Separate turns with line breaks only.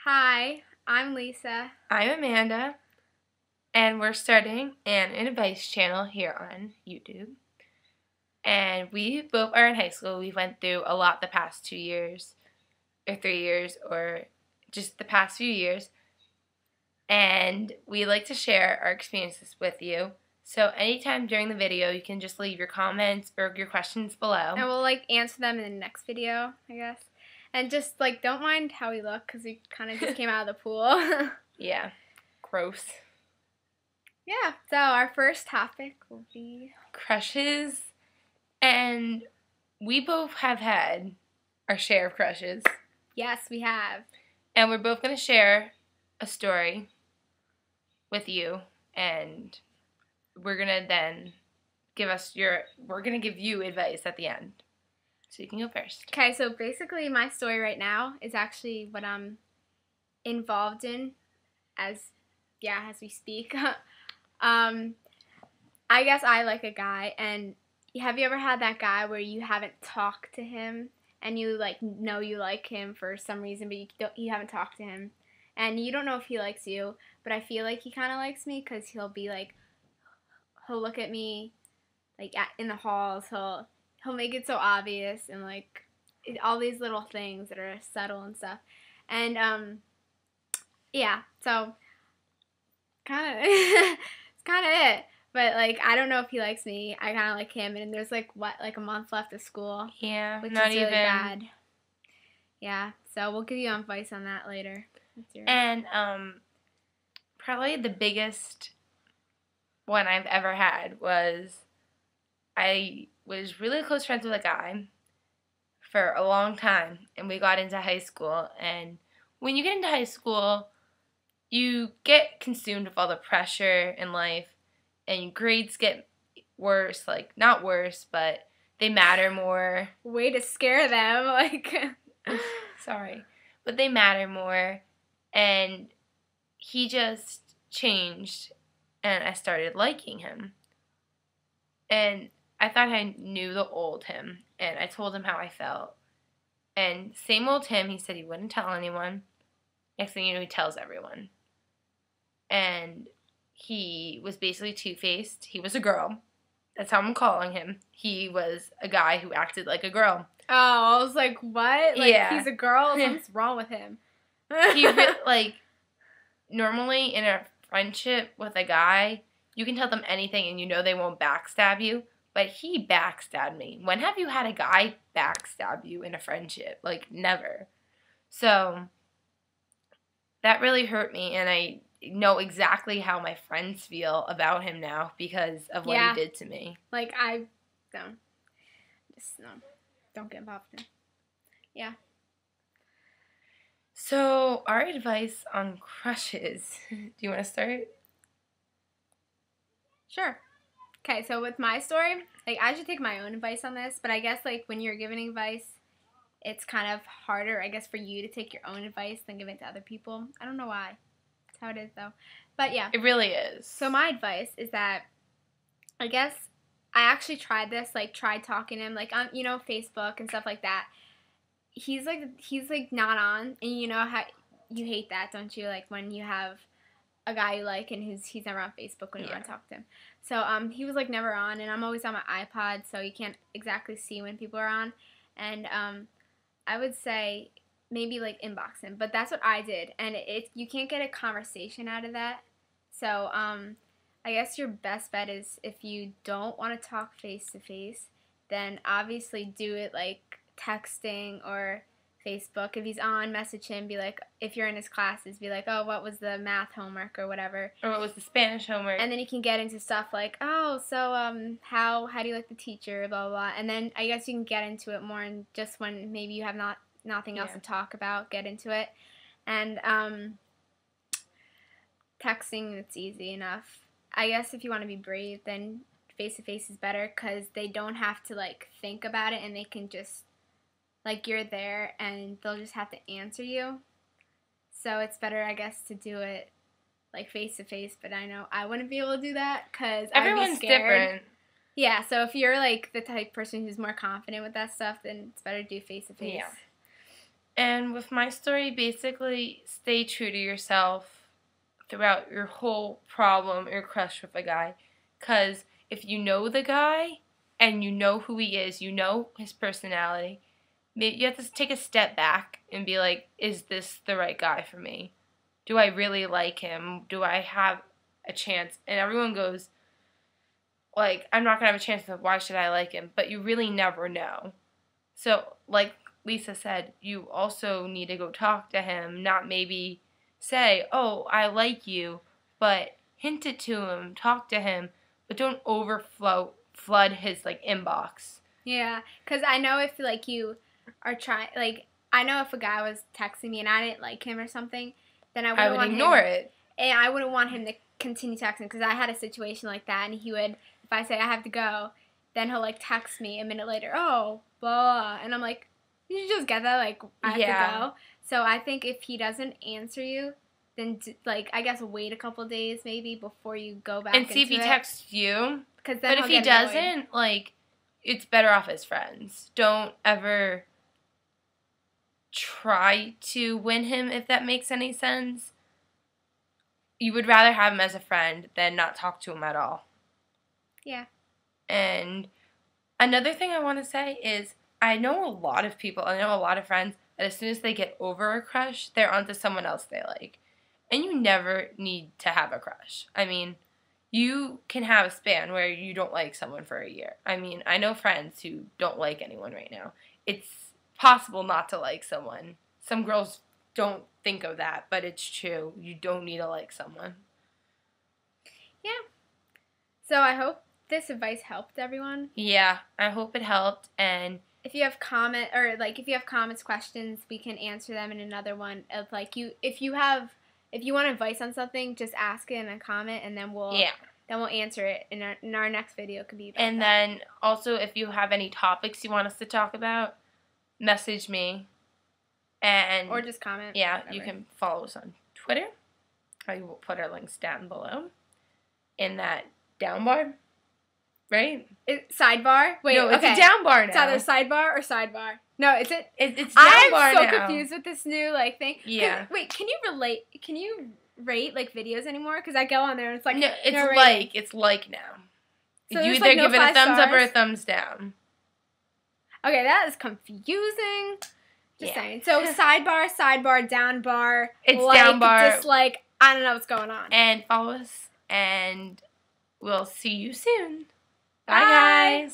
Hi, I'm Lisa.
I'm Amanda, and we're starting an advice channel here on YouTube. And we both are in high school. We went through a lot the past 2 years, or 3 years, or just the past few years. And we like to share our experiences with you. So anytime during the video, you can just leave your comments or your questions below.
And we'll answer them in the next video, I guess. And just don't mind how we look because we kind of just came out of the pool.
Yeah, gross.
Yeah, so our first topic will be
crushes. And we both have had our share of crushes.
Yes, we have.
And we're both going to share a story with you. And we're going to then we're going to give you advice at the end. So you can go first.
Okay, so basically my story right now is actually what I'm involved in as we speak. I guess I like a guy, and have you ever had that guy where you haven't talked to him and you know you like him for some reason, but you haven't talked to him, and you don't know if he likes you, but I feel like he kind of likes me because he'll look at me in the halls, he'll make it so obvious, and all these little things that are subtle and stuff, and yeah, so kind of it's kind of it. But I don't know if he likes me. I kind of like him, and there's a month left of school.
Yeah,
which
not
is really
even
bad. Yeah, so we'll give you advice on that later.
And probably the biggest one I've ever had was I was really close friends with a guy for a long time, and we got into high school. And when you get into high school, you get consumed with all the pressure in life, and your grades get worse. Not worse, but they matter more.
Way to scare them,
Sorry. But they matter more, and he just changed, and I started liking him. And I thought I knew the old him, and I told him how I felt. And same old him, he said he wouldn't tell anyone. Next thing you know, he tells everyone. And he was basically two-faced. He was a girl. That's how I'm calling him. He was a guy who acted like a girl.
Oh, I was like, what?
Yeah.
He's a girl? Something's wrong with him.
Normally in a friendship with a guy, you can tell them anything and you know they won't backstab you. But he backstabbed me. When have you had a guy backstab you in a friendship? Never. So that really hurt me, and I know exactly how my friends feel about him now because of what he did to me.
Don't get involved in it. Yeah.
So our advice on crushes. Do you want to start?
Sure. Okay, so with my story, I should take my own advice on this, but I guess when you're giving advice, it's kind of harder, I guess, for you to take your own advice than give it to other people. I don't know why. That's how it is, though. But yeah.
It really is.
So my advice is that, I guess, I actually tried this, tried talking to him, on, Facebook and stuff like that. He's not on, and you know how you hate that, don't you? When you have a guy you like and he's never on Facebook when you want to talk to him. So he was never on, and I'm always on my iPod, so you can't exactly see when people are on. And I would say maybe inbox him, but that's what I did, and you can't get a conversation out of that. So I guess your best bet is, if you don't want to talk face to face, then obviously do it texting or Facebook. If he's on, message him, be if you're in his classes, be oh, what was the math homework or whatever,
or what was the Spanish homework,
and then you can get into stuff oh, so how do you like the teacher, blah blah blah, and then I guess you can get into it more, and just when maybe you have nothing else to talk about, get into it. And texting, it's easy enough. I guess if you want to be brave, then face to face is better, because they don't have to think about it, and they can just you're there, and they'll just have to answer you. So it's better, I guess, to do it face to face. But I know I wouldn't be able to do that because
everyone's different.
Yeah, so if you're, the type of person who's more confident with that stuff, then it's better to do face-to-face. Yeah.
Yeah.
So if you're, the type of person who's more confident with that stuff, then it's better to do face-to-face. Yeah. So if you're, the type of person who's more confident with that stuff, then it's better to do face-to-face. Yeah. So if you're, the type of person who's more confident with that stuff, then it's better to do face-to-face.
And with my story, basically, stay true to yourself throughout your whole problem or crush with a guy. Because if you know the guy and you know who he is, you know his personality, maybe you have to take a step back and be like, is this the right guy for me? Do I really like him? Do I have a chance? And everyone goes, like, I'm not going to have a chance, so why should I like him? But you really never know. So, like Lisa said, you also need to go talk to him, not maybe say, oh, I like you, but hint it to him, talk to him, but don't flood his, like, inbox.
Yeah, because I know if, like, you are trying, like, I know if a guy was texting me and I didn't like him or something, then I
would ignore it.
And I wouldn't want him to continue texting, because I had a situation like that, and he would, if I say I have to go, then he'll, like, text me a minute later, oh, blah, and I'm like, did you just get that? Like, I have to go. So I think if he doesn't answer you, then, like, I guess wait a couple days maybe before you go back
and see if he texts you.
Cause then
but if he doesn't, like, it's better off as friends. Don't ever try to win him, if that makes any sense. You would rather have him as a friend than not talk to him at all.
Yeah.
And another thing I want to say is, I know a lot of people, I know a lot of friends, that as soon as they get over a crush, they're onto someone else they like. And you never need to have a crush. I mean, you can have a span where you don't like someone for a year. I mean, I know friends who don't like anyone right now. It's possible not to like someone. Some girls don't think of that, but it's true. You don't need to like someone.
Yeah. So I hope this advice helped everyone.
Yeah, I hope it helped. And
if you have if you have comments, questions, we can answer them in another one. Of like if you want advice on something, just ask it in a comment, and then we'll answer it in our next video. Could be about
and
that.
Then also, if you have any topics you want us to talk about, message me,
or just comment.
Yeah,
whatever.
You can follow us on Twitter. I will put our links down below in that down bar. Right?
Sidebar? Wait,
no, it's a down bar now.
It's either sidebar or sidebar. No, it's
It's down bar now.
I'm so confused with this new thing.
Yeah.
Wait, can you rate like videos anymore? Because I go on there and it's like
no, it's like now.
So
you
either
give it a thumbs up or a thumbs down.
Okay, that is confusing. Just saying. So sidebar, down bar.
It's down bar.
Dislike. I don't know what's going on.
And follow us, and we'll see you soon. Bye, guys.